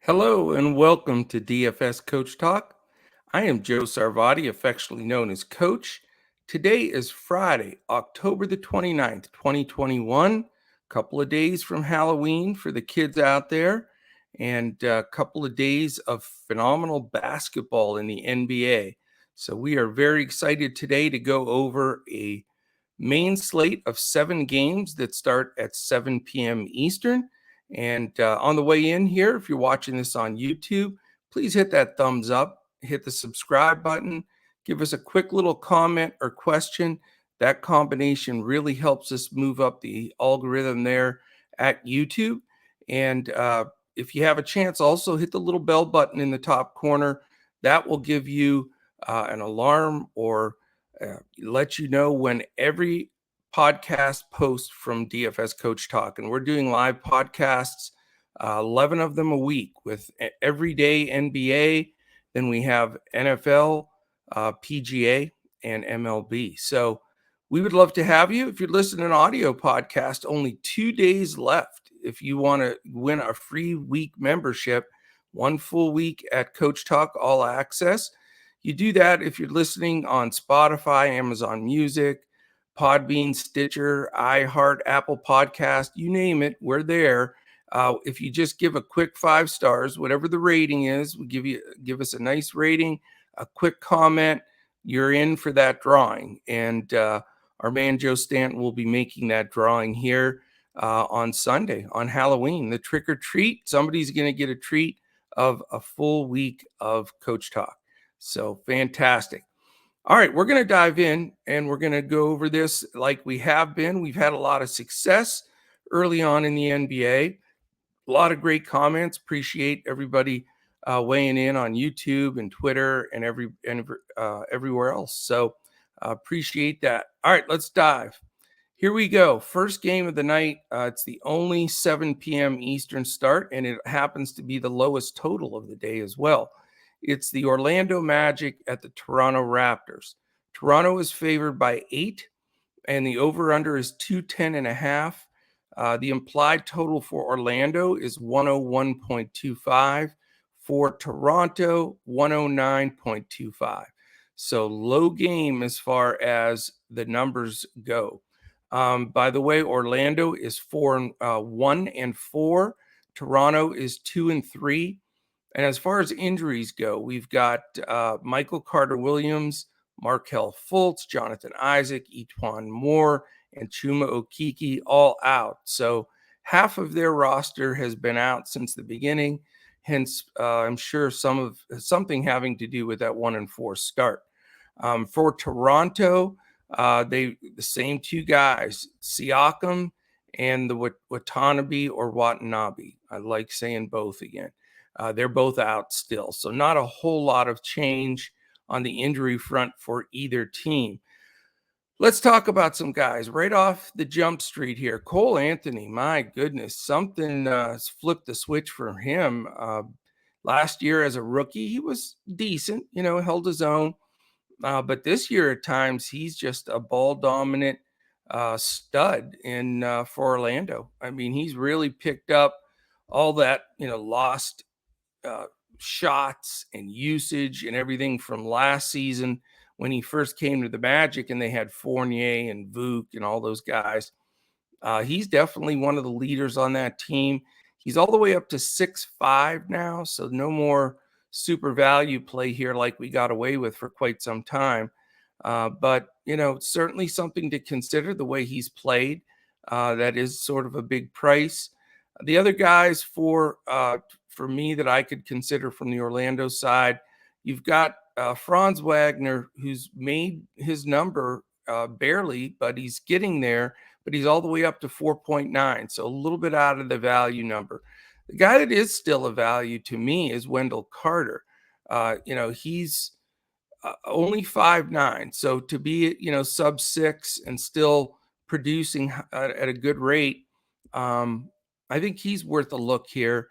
Hello and welcome to DFS Coach Talk. I am Joe Sarvati, affectionately known as Coach. Today is Friday, October the 29th, 2021. Couple of days from Halloween for the kids out there, and a couple of days of phenomenal basketball in the NBA. So we are very excited today to go over a main slate of 7 games that start at 7 p.m. Eastern. And on the way in here, if you're watching this on YouTube, please hit that thumbs up, hit the subscribe button, give us a quick little comment or question. That combination really helps us move up the algorithm there at YouTube. And if you have a chance, also hit the little bell button in the top corner. That will give you an alarm or let you know when every podcast post from DFS Coach Talk. And we're doing live podcasts, 11 of them a week with everyday NBA. Then we have NFL, PGA, and MLB. So we would love to have you. If you're listening to an audio podcast, only 2 days left. If you want to win a free week membership, 1 full week at Coach Talk All Access. You do that if you're listening on Spotify, Amazon Music, Podbean, Stitcher, iHeart, Apple Podcast, you name it, we're there. If you just give a quick 5 stars, whatever the rating is, we give us a nice rating, a quick comment, you're in for that drawing. And our man Joe Stanton will be making that drawing here on Sunday, on Halloween. The trick or treat, somebody's going to get a treat of a full week of Coach Talk. So fantastic. All right, we're going to dive in and we're going to go over this like we have been. We've had a lot of success early on in the NBA. A lot of great comments. Appreciate everybody weighing in on YouTube and Twitter and everywhere else. So appreciate that. All right, let's dive. Here we go. First game of the night. It's the only 7 p.m. Eastern start, and it happens to be the lowest total of the day as well. It's the Orlando Magic at the Toronto Raptors. Toronto is favored by 8, and the over-under is 210.5. The implied total for Orlando is 101.25. For Toronto, 109.25. So low game as far as the numbers go. By the way, Orlando is 1-4. Toronto is 2-3. And as far as injuries go, we've got Michael Carter-Williams, Markelle Fultz, Jonathan Isaac, Etuan Moore, and Chuma Okeke all out. So half of their roster has been out since the beginning. Hence, I'm sure something having to do with that 1-4 start. For Toronto, the same 2 guys, Siakam and the Watanabe or Watanabe. I like saying both again. They're both out still. So not a whole lot of change on the injury front for either team. Let's talk about some guys right off the jump street here. Cole Anthony, my goodness, something flipped the switch for him. Last year as a rookie, he was decent, held his own. But this year at times, he's just a ball dominant stud for Orlando. I mean, he's really picked up all that, lost shots and usage and everything from last season when he first came to the Magic and they had Fournier and Vuk and all those guys. He's definitely one of the leaders on that team. He's all the way up to 6'5" now, so no more super value play here like we got away with for quite some time. But, certainly something to consider the way he's played. That is sort of a big price. The other guys for me that I could consider from the Orlando side, you've got Franz Wagner, who's made his number barely, but he's getting there. But he's all the way up to 4.9, so a little bit out of the value number. The guy that is still a value to me is Wendell Carter. He's only 5'9", so to be sub 6 and still producing at a good rate, I think he's worth a look here.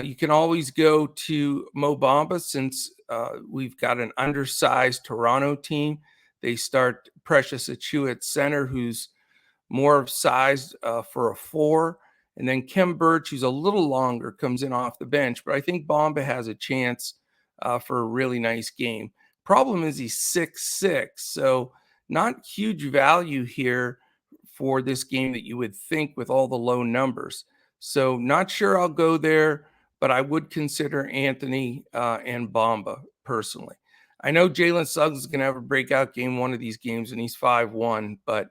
You can always go to Mo Bamba since we've got an undersized Toronto team. They start Precious Achiuwa at center, who's more sized for a 4. And then Kem Birch, who's a little longer, comes in off the bench. But I think Bamba has a chance for a really nice game. Problem is he's 6'6", so not huge value here for this game that you would think with all the low numbers. So not sure I'll go there, but I would consider Anthony and Bamba personally. I know Jalen Suggs is going to have a breakout game one of these games, and he's 5-1, but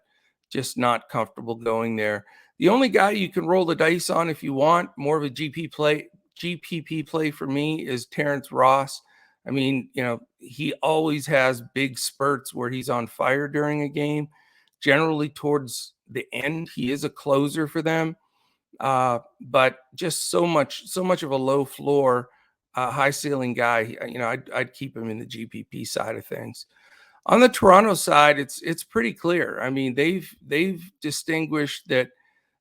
just not comfortable going there. The only guy you can roll the dice on if you want more of a GPP play for me is Terrence Ross. I mean, he always has big spurts where he's on fire during a game. Generally towards the end, he is a closer for them. But just so much of a low floor, high ceiling guy. I'd keep him in the GPP side of things. On the Toronto side, it's pretty clear. I mean, they've distinguished that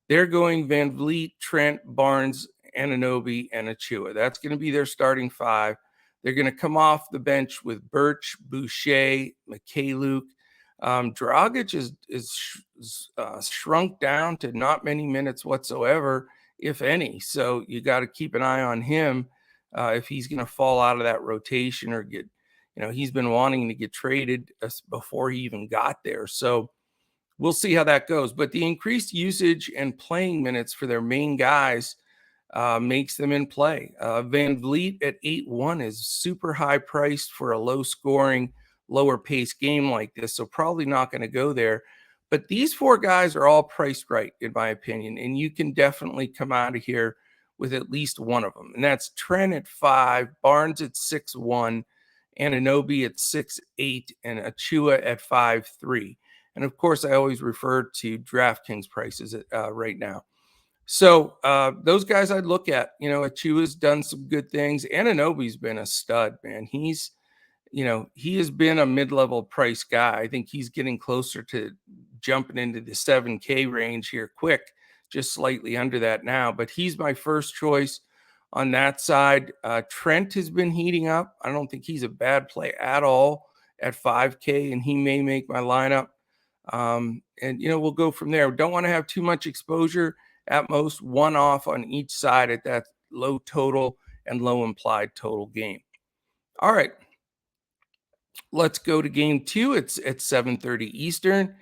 they're going Van Vliet, Trent, Barnes, Anunoby, and Achua. That's going to be their starting five. They're going to come off the bench with Birch, Boucher, Mikhailuk. Dragic is shrunk down to not many minutes whatsoever, if any. So you got to keep an eye on him if he's going to fall out of that rotation or get, he's been wanting to get traded before he even got there. So we'll see how that goes. But the increased usage and playing minutes for their main guys makes them in play. Van Vliet at 8-1 is super high priced for a low scoring, lower pace game like this. So probably not going to go there. But these four guys are all priced right, in my opinion. And you can definitely come out of here with at least one of them. And that's Trent at 5, Barnes at 6-1, Anunoby at 6-8, and Achua at 5-3. And of course, I always refer to DraftKings prices right now. So those guys I'd look at. Achua's done some good things. Anunoby's been a stud, man. He has been a mid-level price guy. I think he's getting closer to jumping into the 7K range here quick, just slightly under that now. But he's my first choice on that side. Trent has been heating up. I don't think he's a bad play at all at 5K, and he may make my lineup. And we'll go from there. Don't want to have too much exposure. At most, one off on each side at that low total and low implied total game. All right. Let's go to game 2. It's at 7:30 Eastern.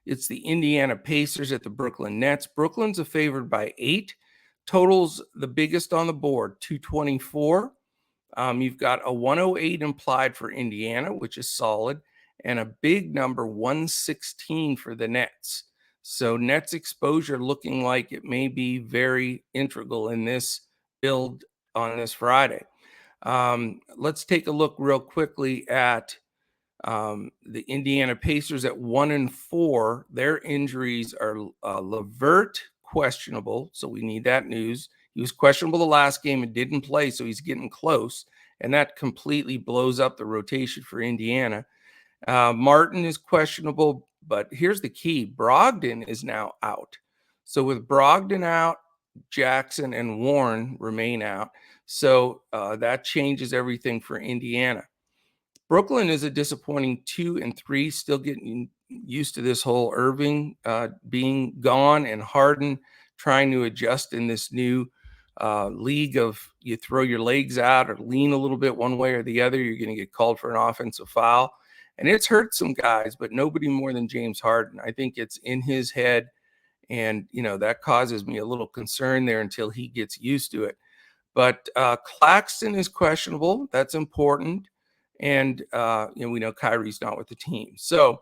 It's the Indiana Pacers at the Brooklyn Nets. Brooklyn's favored by 8. Totals the biggest on the board, 224. You've got a 108 implied for Indiana, which is solid, and a big number, 116 for the Nets. So Nets exposure looking like it may be very integral in this build on this Friday. Let's take a look real quickly at the Indiana Pacers at 1-4. Their injuries are LeVert questionable, so we need that news. He was questionable the last game and didn't play, so he's getting close, and that completely blows up the rotation for Indiana. Martin is questionable, but here's the key. Brogdon is now out. So with Brogdon out, Jackson and Warren remain out. So that changes everything for Indiana. Brooklyn is a disappointing 2-3, still getting used to this whole Irving being gone and Harden trying to adjust in this new league of you throw your legs out or lean a little bit one way or the other, you're going to get called for an offensive foul. And it's hurt some guys, but nobody more than James Harden. I think it's in his head, and that causes me a little concern there until he gets used to it. But Claxton is questionable. That's important. And, we know Kyrie's not with the team. So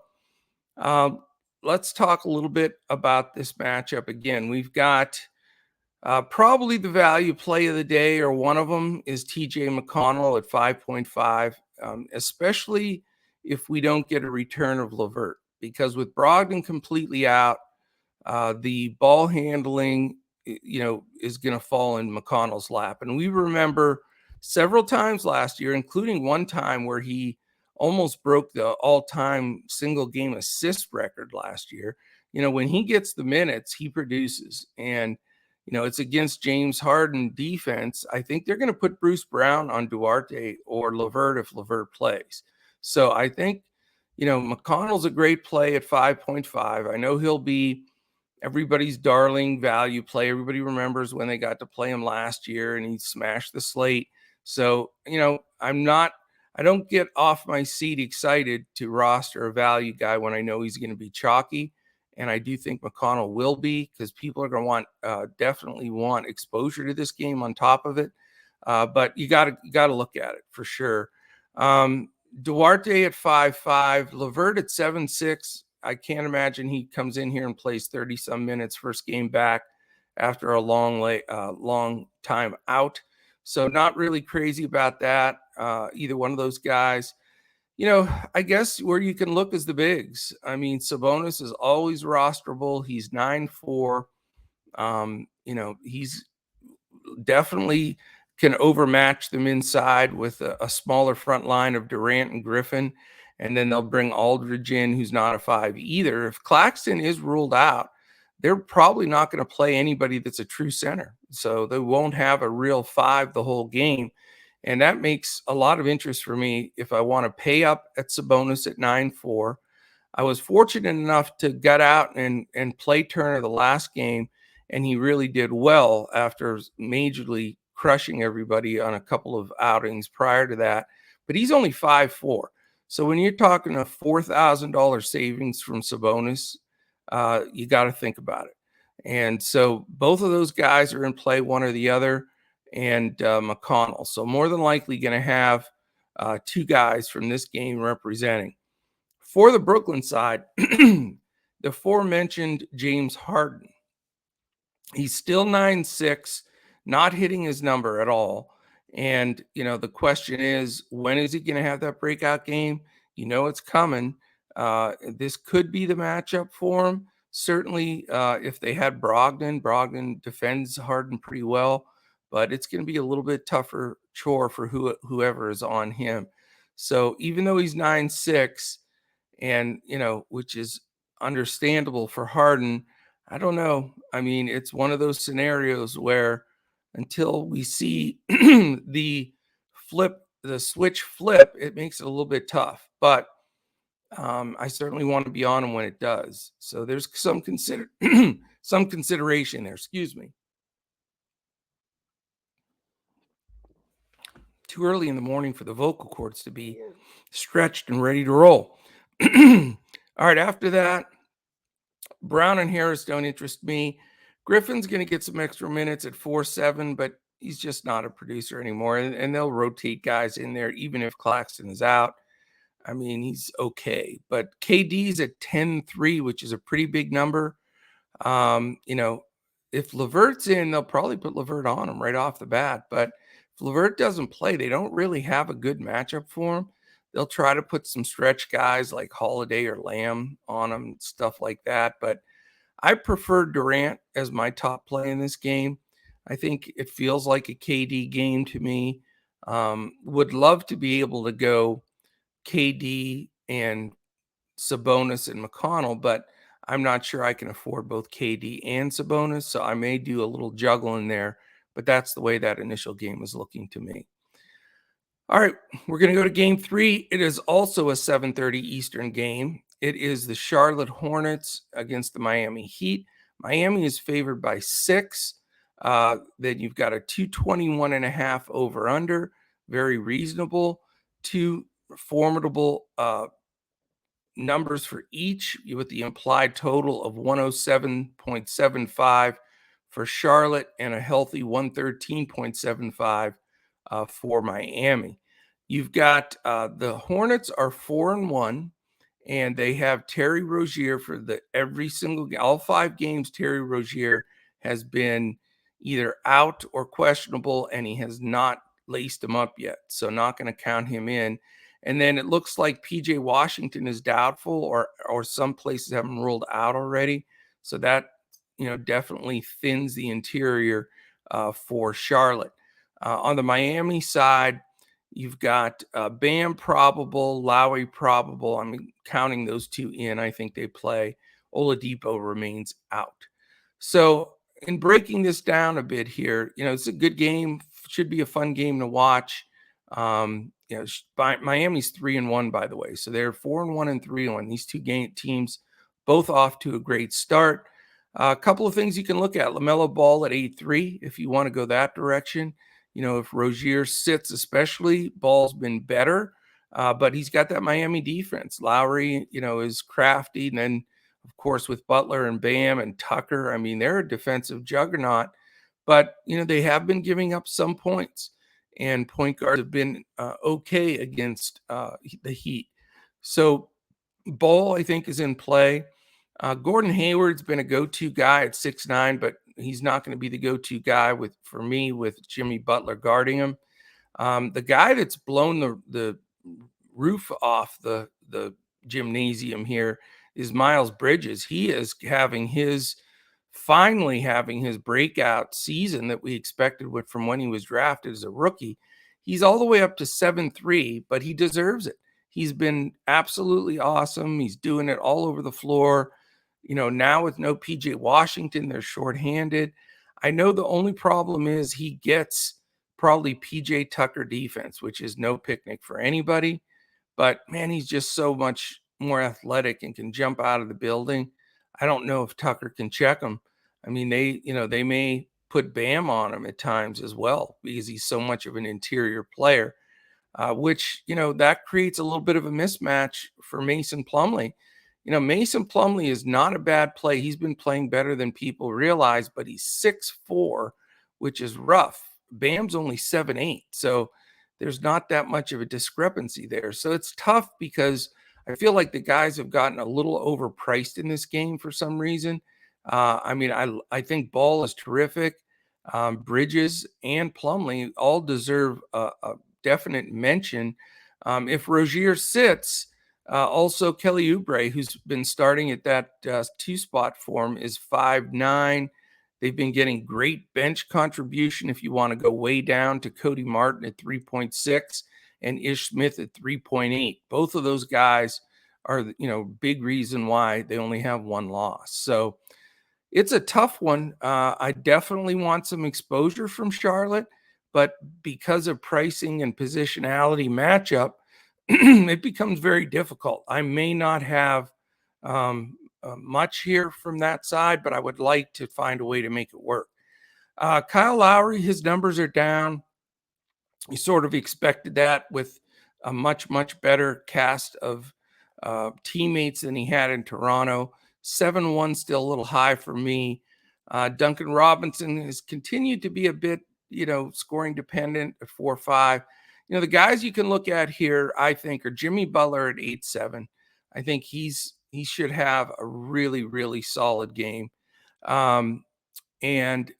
let's talk a little bit about this matchup. Again, we've got probably the value play of the day, or one of them, is TJ McConnell at 5.5, especially if we don't get a return of LeVert. Because with Brogdon completely out, the ball handling, is going to fall in McConnell's lap. And we remember several times last year, including one time where he almost broke the all-time single game assist record last year. When he gets the minutes, he produces. And, it's against James Harden defense. I think they're going to put Bruce Brown on Duarte or LeVert if LeVert plays. So I think, McConnell's a great play at 5.5. I know he'll be everybody's darling value play. Everybody remembers when they got to play him last year and he smashed the slate. So, I don't get off my seat excited to roster a value guy when I know he's going to be chalky. And I do think McConnell will be, because people are going to definitely want exposure to this game on top of it. But you got to look at it for sure. Duarte at 5.5, Levert at 7.6. I can't imagine he comes in here and plays 30 some minutes first game back after a long time out. So not really crazy about that. Either one of those guys. I guess where you can look is the bigs. I mean, Sabonis is always rosterable. He's 9.4. He's definitely can overmatch them inside with a smaller front line of Durant and Griffin. And then they'll bring Aldridge in, who's not a 5 either. If Claxton is ruled out, they're probably not going to play anybody that's a true center. So they won't have a real 5 the whole game. And that makes a lot of interest for me if I want to pay up at Sabonis at 9.4. I was fortunate enough to get out and play Turner the last game, and he really did well after majorly crushing everybody on a couple of outings prior to that. But he's only 5.4. So when you're talking a $4,000 savings from Sabonis, you got to think about it. And so both of those guys are in play, one or the other, and McConnell. So more than likely going to have 2 guys from this game representing. For the Brooklyn side, the aforementioned James Harden. He's still 9.6, not hitting his number at all. And, the question is, when is he going to have that breakout game? It's coming. This could be the matchup for him. Certainly, if they had Brogdon defends Harden pretty well, but it's going to be a little bit tougher chore for whoever is on him. So even though he's 9.6, and, which is understandable for Harden, I don't know. I mean, it's one of those scenarios where until we see the switch flip, it makes it a little bit tough. But I certainly want to be on him when it does. So there's some consideration there. Excuse me. Too early in the morning for the vocal cords to be stretched and ready to roll. All right, after that, Brown and Harris don't interest me. Griffin's going to get some extra minutes at 4.7, but he's just not a producer anymore. And they'll rotate guys in there, even if Claxton is out. I mean, he's okay. But KD's at 10.3, which is a pretty big number. If Levert's in, they'll probably put Levert on him right off the bat. But if Levert doesn't play, they don't really have a good matchup for him. They'll try to put some stretch guys like Holiday or Lamb on him, stuff like that. But I prefer Durant as my top play in this game. I think it feels like a KD game to me. Would love to be able to go KD and Sabonis and McConnell, but I'm not sure I can afford both KD and Sabonis, so I may do a little juggling there, but that's the way that initial game is looking to me. All right, we're going to go to game 3. It is also a 7:30 Eastern game. It is the Charlotte Hornets against the Miami Heat. Miami is favored by 6. Then you've got a 221.5 over under, very reasonable. 2 formidable numbers for each, with the implied total of 107.75 for Charlotte and a healthy 113.75 for Miami. You've got the Hornets are 4-1, and they have Terry Rozier for all 5 games. Terry Rozier has been either out or questionable, and he has not laced him up yet, so not going to count him in. And then it looks like PJ Washington is doubtful, or some places have him ruled out already. So that, definitely thins the interior for Charlotte. On the Miami side, you've got Bam probable, Lowry probable. I'm counting those 2 in. I think they play. Oladipo remains out. So in breaking this down a bit here, it's a good game. Should be a fun game to watch. Miami's 3-1, by the way. So they're 4-1 and 3-1. These 2 teams both off to a great start. A couple of things you can look at. LaMelo Ball at 8-3 if you want to go that direction. If Rozier sits especially, Ball's been better, but he's got that Miami defense. Lowry, is crafty. And then, of course, with Butler and Bam and Tucker, I mean, they're a defensive juggernaut. But, they have been giving up some points. And point guards have been okay against the Heat. So Ball, I think, is in play. Gordon Hayward's been a go-to guy at 6'9", but he's not going to be the go-to guy for me with Jimmy Butler guarding him. The guy that's blown the roof off the gymnasium here is Miles Bridges. He is finally having his breakout season that we expected from when he was drafted as a rookie. He's all the way up to 7'3", but he deserves it. He's been absolutely awesome. He's doing it all over the floor. Now with no PJ Washington, they're shorthanded. I know the only problem is he gets probably PJ Tucker defense, which is no picnic for anybody. But man, he's just so much more athletic and can jump out of the building. I don't know if Tucker can check him. I mean, they may put Bam on him at times as well because he's so much of an interior player, which, that creates a little bit of a mismatch for Mason Plumlee. Mason Plumlee is not a bad play. He's been playing better than people realize, but he's 6'4", which is rough. Bam's only 7'8", so there's not that much of a discrepancy there. So it's tough because I feel like the guys have gotten a little overpriced in this game for some reason. I think Ball is terrific. Bridges and Plumlee all deserve a definite mention. If Rozier sits, also Kelly Oubre, who's been starting at that 2-spot form, is 5'9". They've been getting great bench contribution if you want to go way down to Cody Martin at 3.6 and Ish Smith at 3.8. Both of those guys are, big reason why they only have one loss. So it's a tough one. I definitely want some exposure from Charlotte, but because of pricing and positionality matchup, it becomes very difficult. I may not have much here from that side, but I would like to find a way to make it work. Kyle Lowry, his numbers are down. You sort of expected that with a much, much better cast of teammates than he had in Toronto. 7-1 still a little high for me. Duncan Robinson has continued to be a bit, scoring dependent at 4-5. The guys you can look at here, I think, are Jimmy Butler at 8-7. I think he should have a really, really solid game. And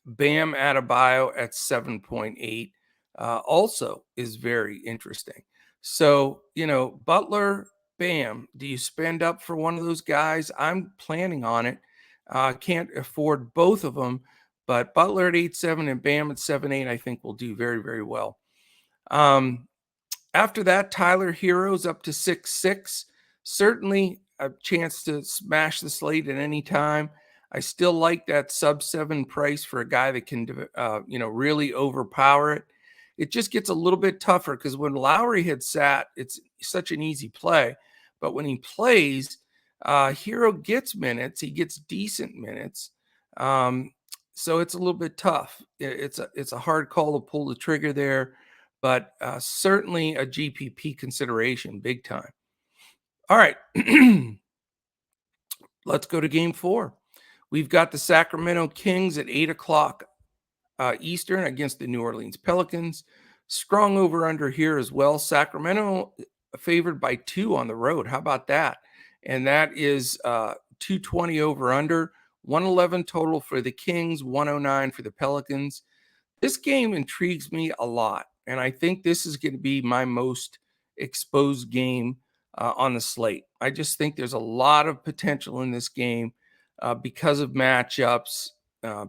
Bam Adebayo at 7.8 also is very interesting. So, Butler, Bam, do you spend up for one of those guys? I'm planning on it. Can't afford both of them, but Butler at 8-7 and Bam at 7-8, I think will do very, very well. After that, Tyler Hero's up to 6-6. Certainly a chance to smash the slate at any time. I still like that sub-7 price for a guy that can, really overpower it. It just gets a little bit tougher because when Lowry had sat, it's such an easy play. But when he plays, Hero gets minutes. He gets decent minutes. So it's a little bit tough. It's a hard call to pull the trigger there, but certainly a GPP consideration, big time. All right, let's go to game 4. We've got the Sacramento Kings at 8 o'clock Eastern against the New Orleans Pelicans. Strong over under here as well. Sacramento favored by 2 on the road. How about that? And that is 220 over under, 111 total for the Kings, 109 for the Pelicans. This game intrigues me a lot, and I think this is going to be my most exposed game on the slate. I just think there's a lot of potential in this game because of matchups,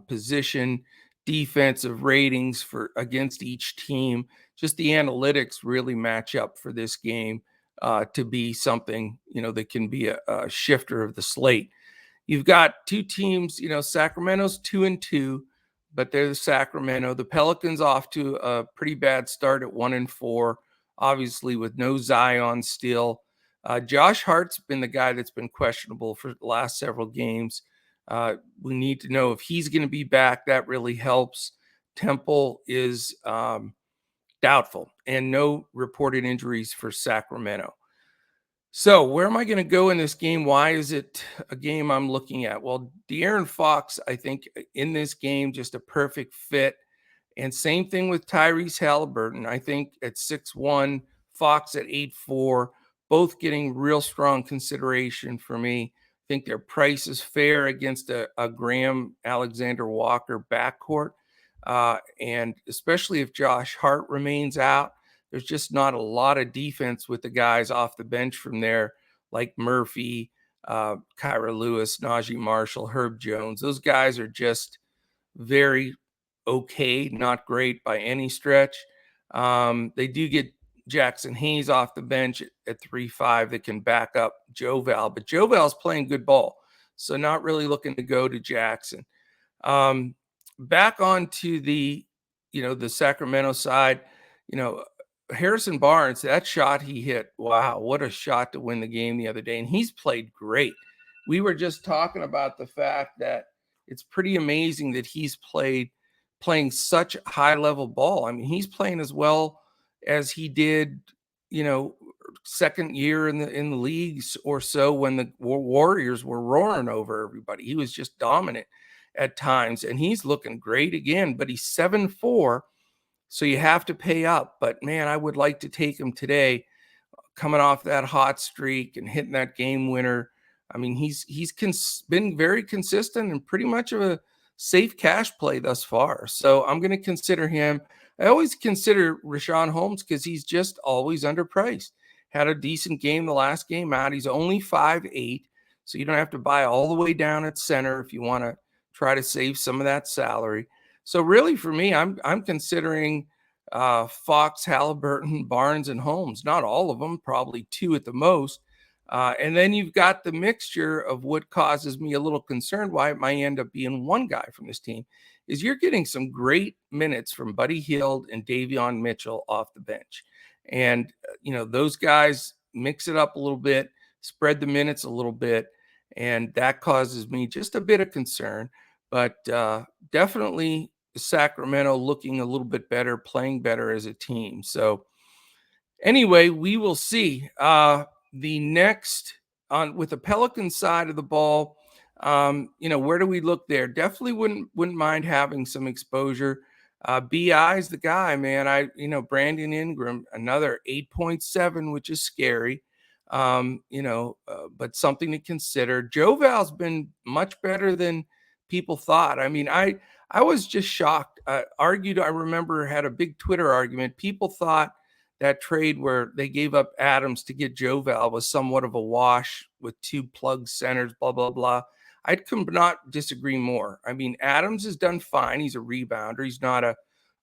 position, defensive ratings against each team. Just the analytics really match up for this game to be something, that can be a shifter of the slate. You've got two teams, Sacramento's 2-2, but they're the Sacramento. The Pelicans off to a pretty bad start at 1-4, obviously with no Zion still. Josh Hart's been the guy that's been questionable for the last several games. We need to know if he's going to be back. That really helps. Temple is doubtful, and no reported injuries for Sacramento. So where am I going to go in this game? Why is it a game I'm looking at? Well, De'Aaron Fox, I think in this game, just a perfect fit. And same thing with Tyrese Halliburton. I think at 6'1", Fox at 8'4", both getting real strong consideration for me. I think their price is fair against a Graham Alexander Walker backcourt. And especially if Josh Hart remains out, there's just not a lot of defense with the guys off the bench from there, like Murphy, Kyra Lewis, Najee Marshall, Herb Jones. Those guys are just very okay, not great by any stretch. They do get Jackson Hayes off the bench at 3-5 that can back up Joe Val, but Joe Val's playing good ball, so not really looking to go to Jackson. Back on to the Sacramento side, Harrison Barnes, that shot he hit, wow, what a shot to win the game the other day, and he's played great. We were just talking about the fact that it's pretty amazing that he's playing such high-level ball. I mean, he's playing as well as he did, second year in the leagues or so when the Warriors were roaring over everybody. He was just dominant at times, and he's looking great again, but he's 7'4", so you have to pay up. But, man, I would like to take him today coming off that hot streak and hitting that game winner. I mean, he's been very consistent and pretty much of a safe cash play thus far. So I'm going to consider him. I always consider Richaun Holmes because he's just always underpriced. Had a decent game the last game out. He's only 5'8", so you don't have to buy all the way down at center if you want to try to save some of that salary. So really for me, I'm considering Fox, Halliburton, Barnes, and Holmes. Not all of them, probably two at the most. And then you've got the mixture of what causes me a little concern why it might end up being one guy from this team is you're getting some great minutes from Buddy Hield and Davion Mitchell off the bench. And, those guys mix it up a little bit, spread the minutes a little bit, and that causes me just a bit of concern. But definitely Sacramento looking a little bit better, playing better as a team. So anyway, we will see. The next with the Pelicans side of the ball, where do we look there? Definitely wouldn't mind having some exposure. BI is the guy, man. Brandon Ingram, another 8.7, which is scary. But something to consider. Joe Val's been much better than people thought. I mean, I was just shocked. I remember had a big Twitter argument. People thought that trade where they gave up Adams to get Joe Val was somewhat of a wash with two plug centers, blah, blah, blah. I could not disagree more. I mean, Adams has done fine. He's a rebounder. He's not a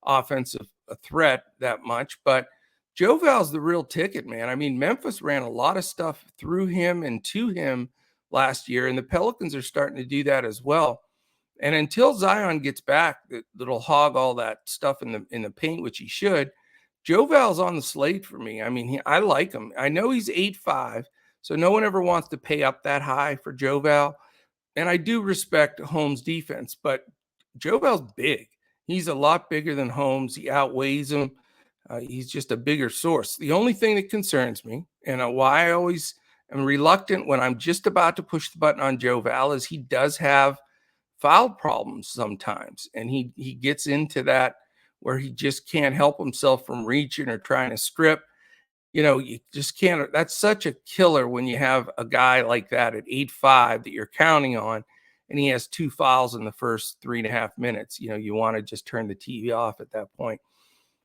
offensive threat that much, but Joe Val's the real ticket, man. I mean, Memphis ran a lot of stuff through him and to him last year, and the Pelicans are starting to do that as well. And until Zion gets back, that'll hog all that stuff in the paint, which he should. Joe Val's on the slate for me. I mean, I like him. I know he's 8'5", so no one ever wants to pay up that high for Joe Val. And I do respect Holmes' defense, but Joe Val's big. He's a lot bigger than Holmes. He outweighs him. He's just a bigger source. The only thing that concerns me, and why I always am reluctant when I'm just about to push the button on Joe Val, is he does have foul problems sometimes. And he gets into that where he just can't help himself from reaching or trying to strip. You just can't. That's such a killer when you have a guy like that at 8'5" that you're counting on, and he has two fouls in the first 3.5 minutes. You want to just turn the TV off at that point.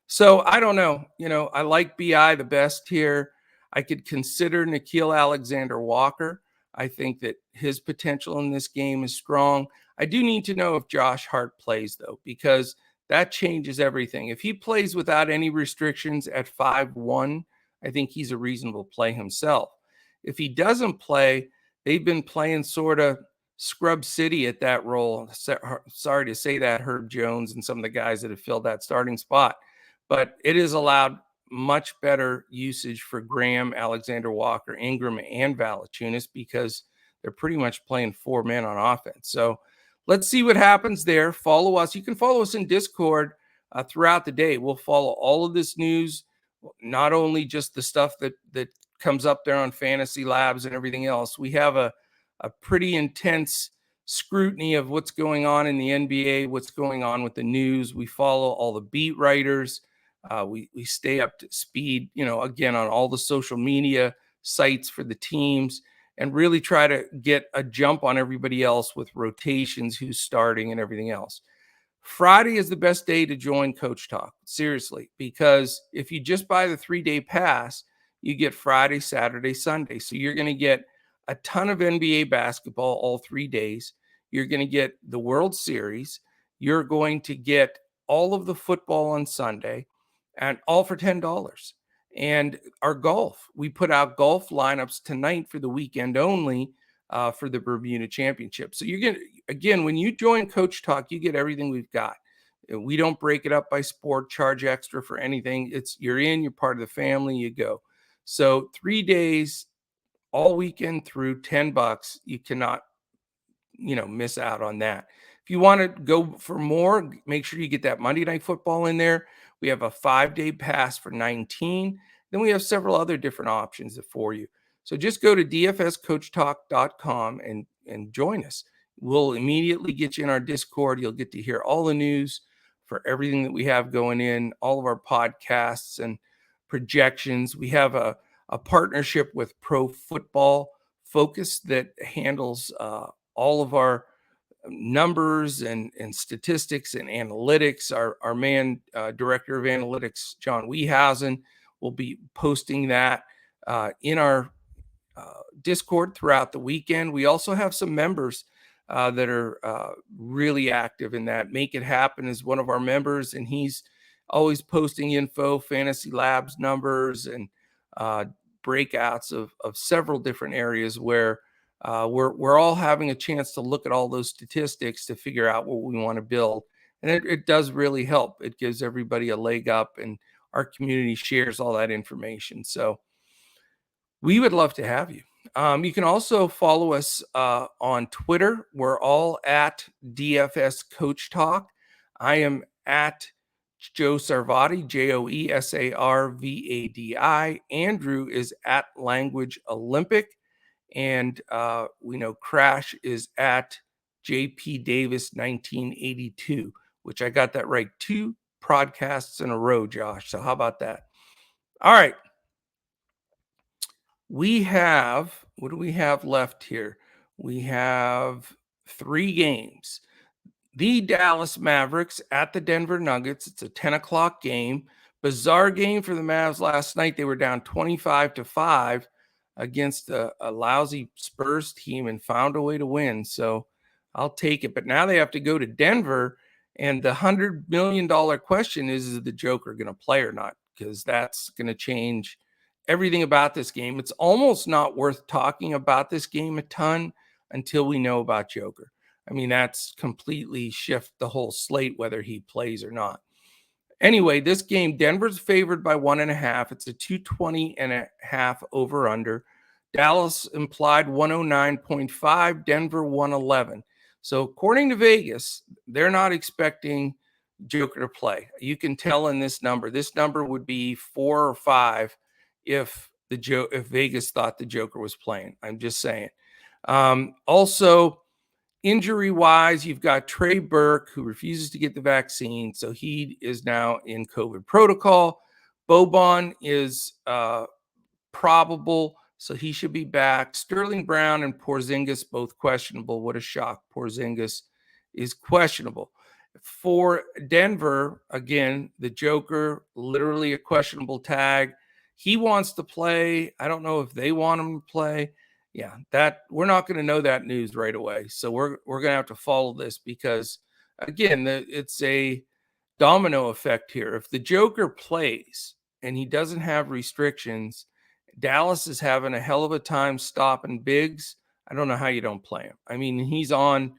So I don't know. I like BI the best here. I could consider Nickeil Alexander-Walker. I think that his potential in this game is strong. I do need to know if Josh Hart plays, though, because that changes everything. If he plays without any restrictions at 5'1", I think he's a reasonable play himself. If he doesn't play, they've been playing sort of scrub city at that role. Sorry to say that, Herb Jones and some of the guys that have filled that starting spot. But it has allowed much better usage for Graham, Alexander Walker, Ingram, and Valanciunas because they're pretty much playing 4 men on offense. So let's see what happens there. Follow us. You can follow us in Discord throughout the day. We'll follow all of this news, not only just the stuff that comes up there on Fantasy Labs and everything else. We have a pretty intense scrutiny of what's going on in the NBA, what's going on with the news. We follow all the beat writers. We stay up to speed, again, on all the social media sites for the teams, and really try to get a jump on everybody else with rotations, who's starting and everything else. Friday is the best day to join Coach Talk, seriously, because if you just buy the 3-day pass, you get Friday, Saturday, Sunday. So you're going to get a ton of NBA basketball all 3 days. You're going to get the World Series. You're going to get all of the football on Sunday, and all for $10. And our golf, we put out golf lineups tonight for the weekend only for the Bermuda Championship. So you're going to, again, when you join Coach Talk, you get everything we've got. We don't break it up by sport, charge extra for anything. You're part of the family, you go. So 3 days, all weekend through, $10. You cannot, miss out on that. If you want to go for more, make sure you get that Monday Night Football in there. We have a 5-day pass for $19. Then we have several other different options for you. So just go to dfscoachtalk.com and join us. We'll immediately get you in our Discord. You'll get to hear all the news for everything that we have going in, all of our podcasts and projections. We have a partnership with Pro Football Focus that handles all of our numbers and statistics and analytics. Our man, director of analytics, John Wehausen, will be posting that in our Discord throughout the weekend. We also have some members that are really active in that. Make It Happen is one of our members, and he's always posting info, Fantasy Labs numbers, and breakouts of several different areas where we're all having a chance to look at all those statistics to figure out what we want to build. And it does really help. It gives everybody a leg up, and our community shares all that information. So we would love to have you. You can also follow us on Twitter. We're all at DFS Coach Talk. I am at Joe Sarvadi, JoeSarvadi. Andrew is at Language Olympic. And we know Crash is at JP Davis 1982, which I got that right 2 podcasts in a row, Josh. So how about that? All right. We have, what do we have left here? We have 3 games. The Dallas Mavericks at the Denver Nuggets. It's a 10 o'clock game. Bizarre game for the Mavs last night. They were down 25-5 against a lousy Spurs team and found a way to win. So I'll take it. But now they have to go to Denver. And the $100 million question is the Joker going to play or not? Because that's going to change everything about this game. It's almost not worth talking about this game a ton until we know about Joker. I mean, that's completely shift the whole slate, whether he plays or not. Anyway, this game, Denver's favored by 1.5. It's a 220.5 over under. Dallas implied 109.5, Denver 111. So according to Vegas, they're not expecting Joker to play. You can tell in this number. This number would be 4 or 5 if Vegas thought the Joker was playing. I'm just saying. Also, injury-wise, you've got Trey Burke, who refuses to get the vaccine, so he is now in COVID protocol. Boban is probable, so he should be back. Sterling Brown and Porzingis both questionable. What a shock. Porzingis is questionable. For Denver, again, the Joker, literally a questionable tag. He wants to play. I don't know if they want him to play. Yeah, that we're not going to know that news right away. So we're going to have to follow this because, again, it's a domino effect here. If the Joker plays and he doesn't have restrictions, Dallas is having a hell of a time stopping bigs. I don't know how you don't play him. I mean, he's on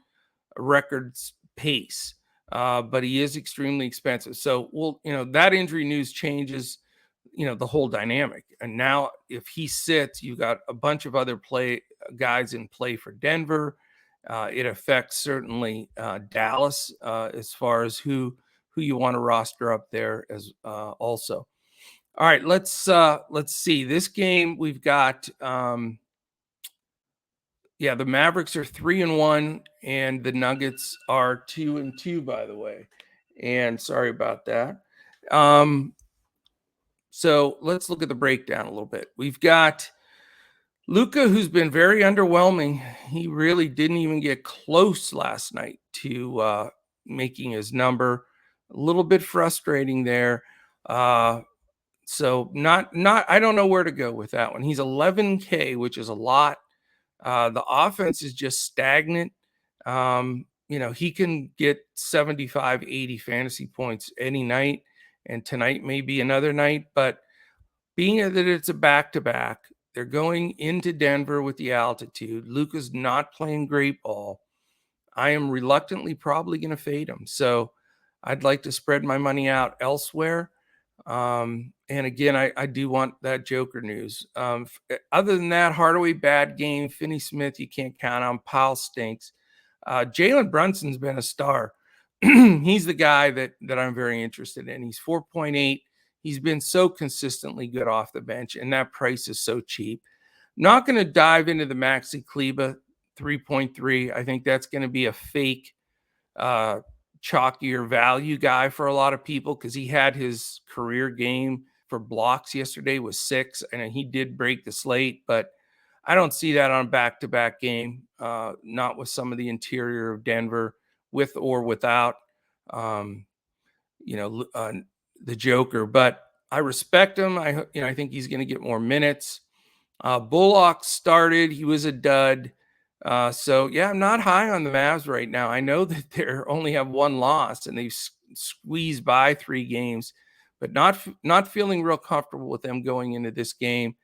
a record pace, but he is extremely expensive. So that injury news changes the whole dynamic. And now if he sits, you got a bunch of other guys in play for Denver. It affects certainly Dallas as far as who you want to roster up there as also. All right, let's see this game. We've got the Mavericks are 3-1 and the Nuggets are 2-2, by the way. And sorry about that. So let's look at the breakdown a little bit. We've got Luka, who's been very underwhelming. He really didn't even get close last night to making his number. A little bit frustrating there. So not I don't know where to go with that one. He's 11K, which is a lot. The offense is just stagnant. He can get 75, 80 fantasy points any night, and tonight may be another night, but being that it's a back-to-back, they're going into Denver with the altitude. Luka's not playing great ball. I am reluctantly probably going to fade him. So I'd like to spread my money out elsewhere. And again, I do want that Joker news. Other than that, Hardaway, bad game. Finney Smith, you can't count on. Powell stinks. Jalen Brunson's been a star. He's the guy that I'm very interested in. He's 4.8. He's been so consistently good off the bench, and that price is so cheap. Not going to dive into the Maxi Kleba 3.3. I think that's going to be a fake chalkier value guy for a lot of people because he had his career game for blocks yesterday was 6, and he did break the slate, but I don't see that on a back-to-back game, not with some of the interior of Denver, with or without, the Joker. But I respect him. I think he's going to get more minutes. Bullock started. He was a dud. So, I'm not high on the Mavs right now. I know that they only have one loss, and they've squeezed by 3 games, but not feeling real comfortable with them going into this game.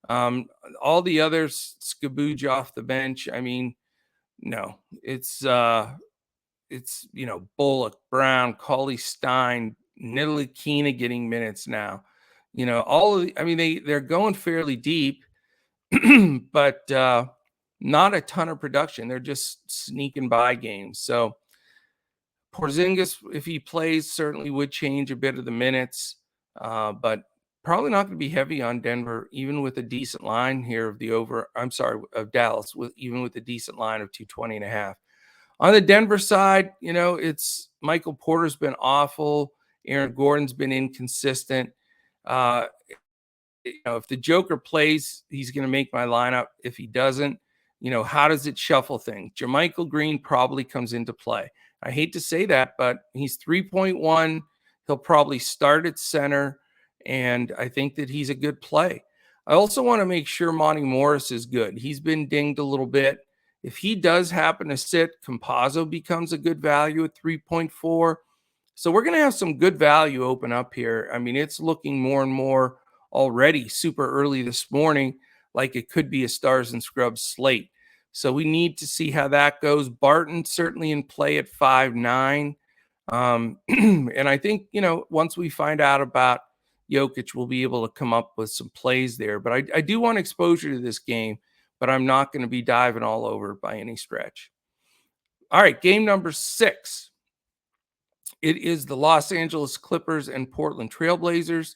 All the others, Skabooge off the bench. I mean, no, it's Bullock, Brown, Cauley Stein, Ntilikina getting minutes now. They're going fairly deep, but not a ton of production. They're just sneaking by games. So Porzingis, if he plays, certainly would change a bit of the minutes, but probably not going to be heavy on Denver, even with a decent line here of Dallas, even with a decent line of 220.5. On the Denver side, it's Michael Porter's been awful. Aaron Gordon's been inconsistent. If the Joker plays, he's going to make my lineup. If he doesn't, how does it shuffle things? Jermichael Green probably comes into play. I hate to say that, but he's 3.1. He'll probably start at center, and I think that he's a good play. I also want to make sure Monty Morris is good. He's been dinged a little bit. If he does happen to sit, Campazzo becomes a good value at 3.4. So we're going to have some good value open up here. I mean, it's looking more and more already super early this morning like it could be a Stars and Scrubs slate. So we need to see how that goes. Barton certainly in play at 5.9. And I think, once we find out about Jokic, we'll be able to come up with some plays there. But I do want exposure to this game, but I'm not going to be diving all over by any stretch. All right, game number 6. It is the Los Angeles Clippers and Portland Trailblazers.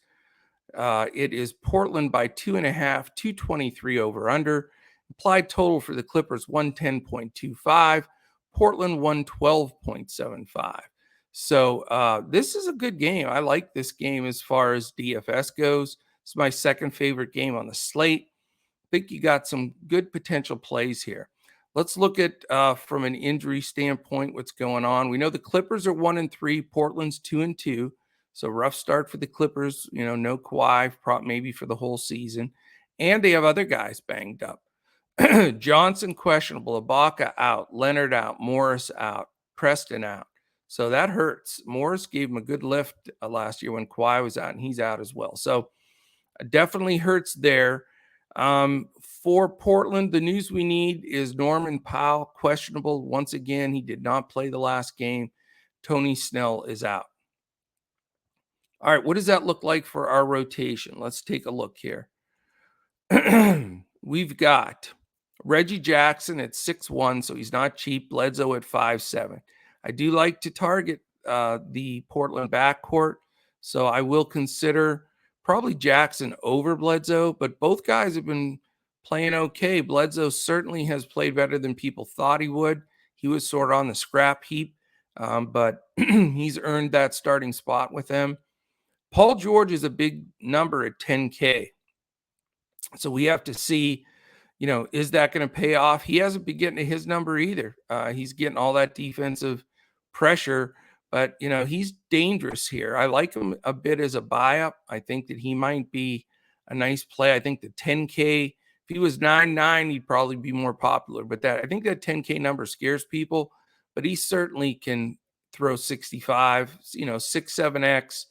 It is Portland by 2.5, 223 over under. Implied total for the Clippers 110.25, Portland 112.75. So this is a good game. I like this game as far as DFS goes. It's my second favorite game on the slate. I think you got some good potential plays here. Let's look at from an injury standpoint what's going on. We know the Clippers are 1-3, Portland's 2-2. So rough start for the Clippers. No Kawhi, maybe for the whole season, and they have other guys banged up. Johnson questionable, Ibaka out, Leonard out, Morris out, Preston out. So that hurts. Morris gave him a good lift last year when Kawhi was out, and he's out as well. So definitely hurts there. For Portland, the news we need is Norman Powell, questionable. Once again, he did not play the last game. Tony Snell is out. All right, what does that look like for our rotation? Let's take a look here. We've got Reggie Jackson at 6'1", so he's not cheap. Bledsoe at 5'7". I do like to target the Portland backcourt, so I will consider probably Jackson over Bledsoe, but both guys have been playing okay. Bledsoe certainly has played better than people thought he would. He was sort of on the scrap heap, but he's earned that starting spot with them. Paul George is a big number at 10K. So we have to see, is that going to pay off? He hasn't been getting to his number either. He's getting all that defensive pressure, but, he's dangerous here. I like him a bit as a buy-up. I think that he might be a nice play. I think the 10K, if he was 9.9, he'd probably be more popular. But I think that 10K number scares people, but he certainly can throw 65, 6, 7X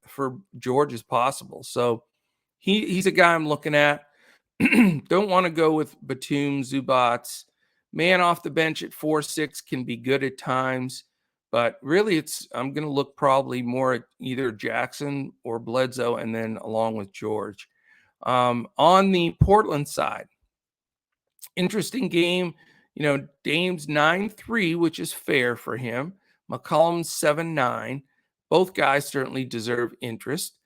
for George is possible. So he's a guy I'm looking at. Don't want to go with Batum, Zubats. Man off the bench at 4.6 can be good at times, but really I'm going to look probably more at either Jackson or Bledsoe and then along with George. On the Portland side, interesting game. Dame's 9-3, which is fair for him. McCollum's 7-9. Both guys certainly deserve interest.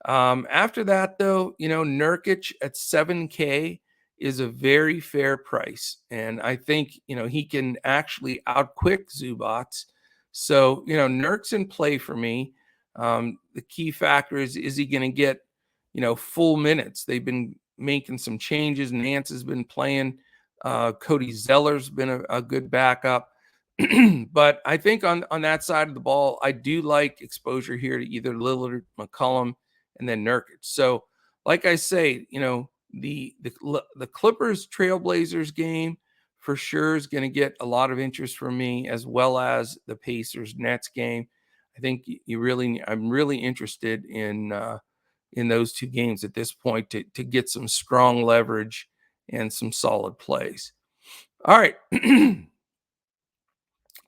After that, though, Nurkic at 7K is a very fair price. And I think, he can actually outquick Zubats. So, Nurk's in play for me. The key factor is he going to get, full minutes? They've been making some changes. Nance has been playing. Cody Zeller's been a good backup. But I think on that side of the ball, I do like exposure here to either Lillard, McCollum, and then Nurkic. So, like I say, the Clippers Trailblazers game for sure is going to get a lot of interest from me, as well as the Pacers Nets game. I think I'm really interested in those two games at this point to get some strong leverage and some solid plays. All right.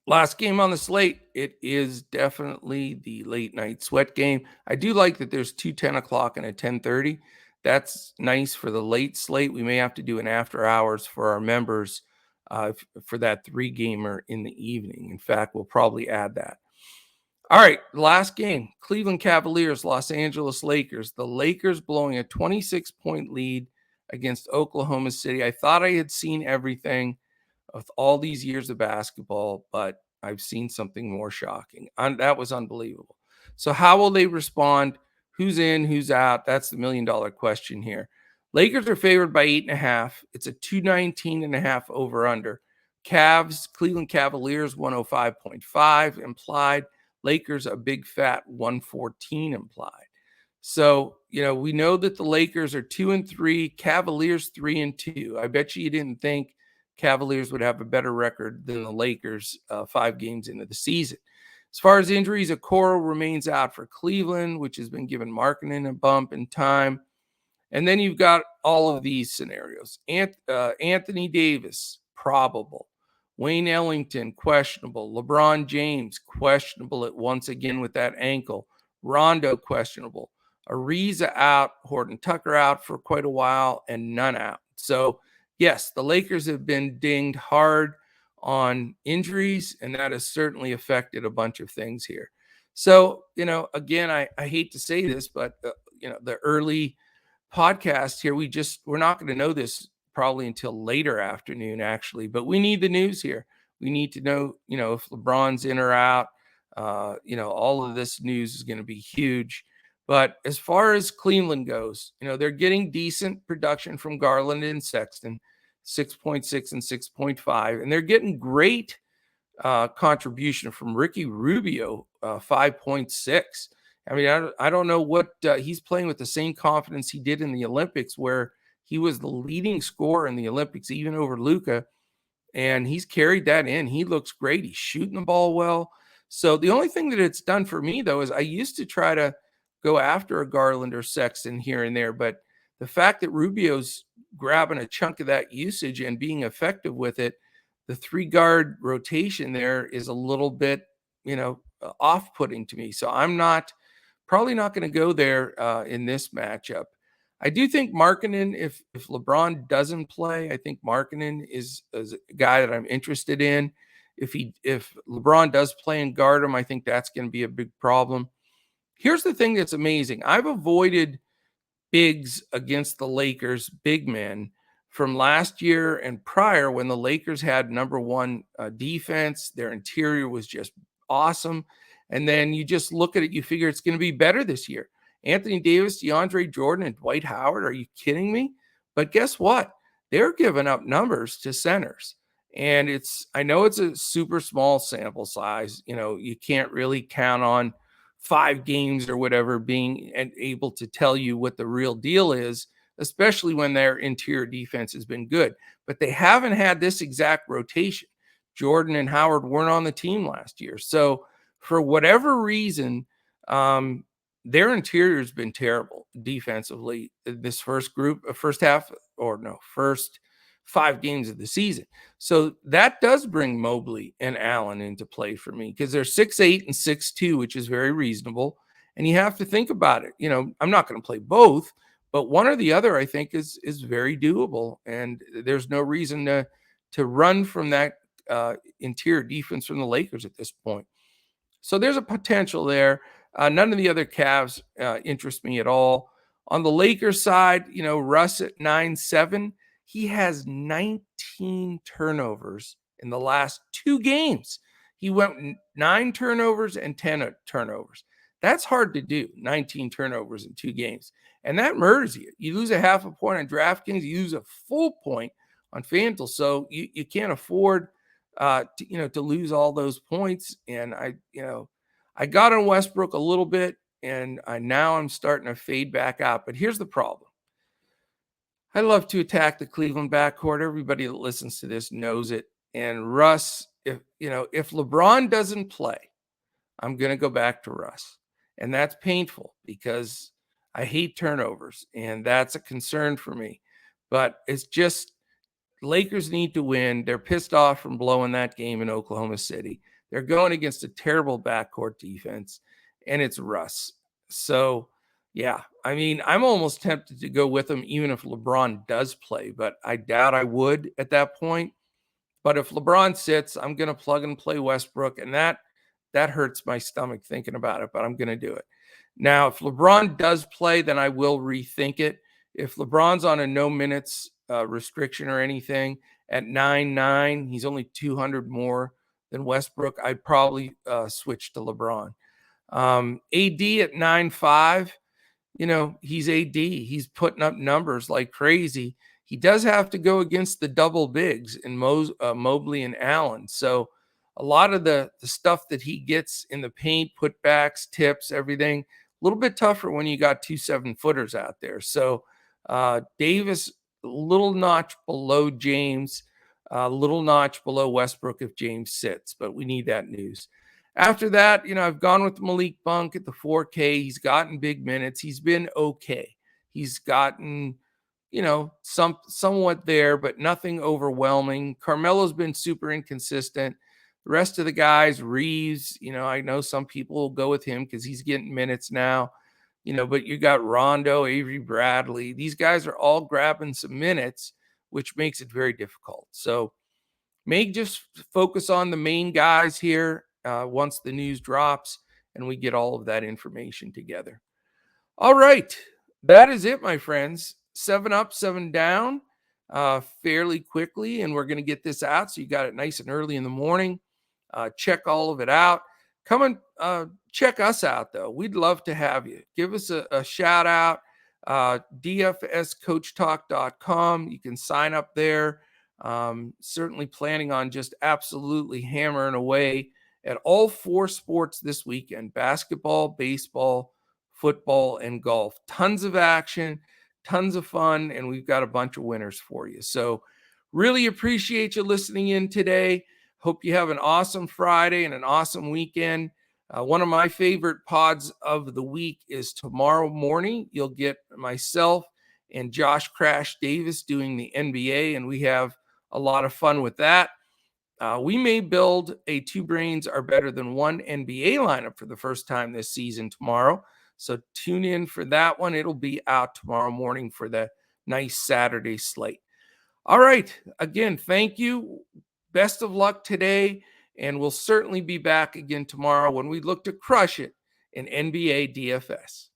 Last game on the slate, it is definitely the late night sweat game. I do like that there's 2 10 o'clock and a 10:30. That's nice for the late slate. We may have to do an after hours for our members for that 3-gamer in the evening. In fact, we'll probably add that. All right, last game, Cleveland Cavaliers, Los Angeles Lakers. The Lakers blowing a 26-point lead against Oklahoma City. I thought I had seen everything with all these years of basketball, but I've seen something more shocking. That was unbelievable. So how will they respond? Who's in, who's out? That's the $1 million question here. Lakers are favored by 8.5. It's a 219.5 over under. Cleveland Cavaliers 105.5 implied. Lakers a big fat 114 implied. So, we know that the Lakers are 2-3, Cavaliers 3-2. I bet you didn't think Cavaliers would have a better record than the Lakers 5 games into the season. As far as injuries, Okoro remains out for Cleveland, which has been given Markkanen a bump in time. And then you've got all of these scenarios. Anthony Davis, probable. Wayne Ellington, questionable. LeBron James, questionable once again with that ankle. Rondo, questionable. Ariza out. Horton Tucker out for quite a while, and none out. So, yes, the Lakers have been dinged hard on injuries, and that has certainly affected a bunch of things here. So, again, I hate to say this, but, the early podcast here, we're not going to know this probably until later afternoon, actually, but we need the news here. We need to know, if LeBron's in or out. All of this news is going to be huge. But as far as Cleveland goes, they're getting decent production from Garland and Sexton, 6.6 and 6.5, and they're getting great contribution from Ricky Rubio, 5.6. I mean, I don't know what he's playing with the same confidence he did in the Olympics, where he was the leading scorer in the Olympics, even over Luka, and he's carried that in. He looks great. He's shooting the ball well. So the only thing that it's done for me, though, is I used to try to go after a Garland or Sexton here and there, but the fact that Rubio's grabbing a chunk of that usage and being effective with it, the 3-guard rotation there is a little bit, off-putting to me. So I'm not Probably not going to go there in this matchup. I do think Markkanen, if LeBron doesn't play, I think Markkanen is a guy that I'm interested in. If LeBron does play and guard him, I think that's going to be a big problem. Here's the thing that's amazing. I've avoided bigs against the Lakers, big men, from last year and prior when the Lakers had number one defense. Their interior was just awesome. And then you just look at it, you figure it's going to be better this year. Anthony Davis, DeAndre Jordan, and Dwight Howard. Are you kidding me? But guess what? They're giving up numbers to centers. And I know it's a super small sample size. You can't really count on 5 games or whatever being able to tell you what the real deal is, especially when their interior defense has been good. But they haven't had this exact rotation. Jordan and Howard weren't on the team last year. So for whatever reason, their interior has been terrible defensively this first 5 games of the season. So that does bring Mobley and Allen into play for me because they're 6'8" and 6'2", which is very reasonable. And you have to think about it. I'm not going to play both, but one or the other, I think, is very doable. And there's no reason to run from that interior defense from the Lakers at this point. So there's a potential there. None of the other Cavs interest me at all. On the Lakers side, Russ at 9-7, he has 19 turnovers in the last 2 games. He went 9 turnovers and 10 turnovers. That's hard to do, 19 turnovers in 2 games. And that murders you. You lose a half a point on DraftKings, you lose a full point on FanDuel. So you can't afford to lose all those points. And I got on Westbrook a little bit, and now I'm starting to fade back out. But here's the problem. I love to attack the Cleveland backcourt. Everybody that listens to this knows it. And Russ, if LeBron doesn't play, I'm going to go back to Russ. And that's painful because I hate turnovers, and that's a concern for me. But it's just Lakers need to win. They're pissed off from blowing that game in Oklahoma City. They're going against a terrible backcourt defense, and it's Russ. So, yeah, I'm almost tempted to go with them even if LeBron does play, but I doubt I would at that point. But if LeBron sits, I'm going to plug and play Westbrook, and that hurts my stomach thinking about it, but I'm going to do it. Now, if LeBron does play, then I will rethink it. If LeBron's on a no minutes restriction or anything at 9-9, he's only 200 more than Westbrook, I'd probably switch to LeBron. AD at 9-5, he's AD. He's putting up numbers like crazy. He does have to go against the double bigs in Mobley and Allen. So a lot of the stuff that he gets in the paint, putbacks, tips, everything, a little bit tougher when you got 2 7-footers out there. So Davis, a little notch below James, a little notch below Westbrook if James sits, but we need that news. After that, I've gone with Malik Monk at the 4K. He's gotten big minutes. He's been okay. He's gotten, somewhat there, but nothing overwhelming. Carmelo's been super inconsistent. The rest of the guys, Reeves, I know some people will go with him because he's getting minutes now, but you got Rondo, Avery Bradley. These guys are all grabbing some minutes, which makes it very difficult. So may just focus on the main guys here once the news drops and we get all of that information together. All right. That is it, my friends. 7 up, 7 down fairly quickly, and we're going to get this out so you got it nice and early in the morning. Check all of it out. Come and check us out, though. We'd love to have you. Give us a shout out. DFS CoachTalk.com. You can sign up there. Certainly planning on just absolutely hammering away at all 4 sports this weekend: basketball, baseball, football, and golf. Tons of action, tons of fun, and we've got a bunch of winners for you. So really appreciate you listening in today. Hope you have an awesome Friday and an awesome weekend. One of my favorite pods of the week is tomorrow morning. You'll get myself and Josh Crash Davis doing the NBA, and we have a lot of fun with that. We may build a 2 brains are better than 1 NBA lineup for the first time this season tomorrow. So tune in for that one. It'll be out tomorrow morning for the nice Saturday slate. All right. Again, thank you. Best of luck today. And we'll certainly be back again tomorrow when we look to crush it in NBA DFS.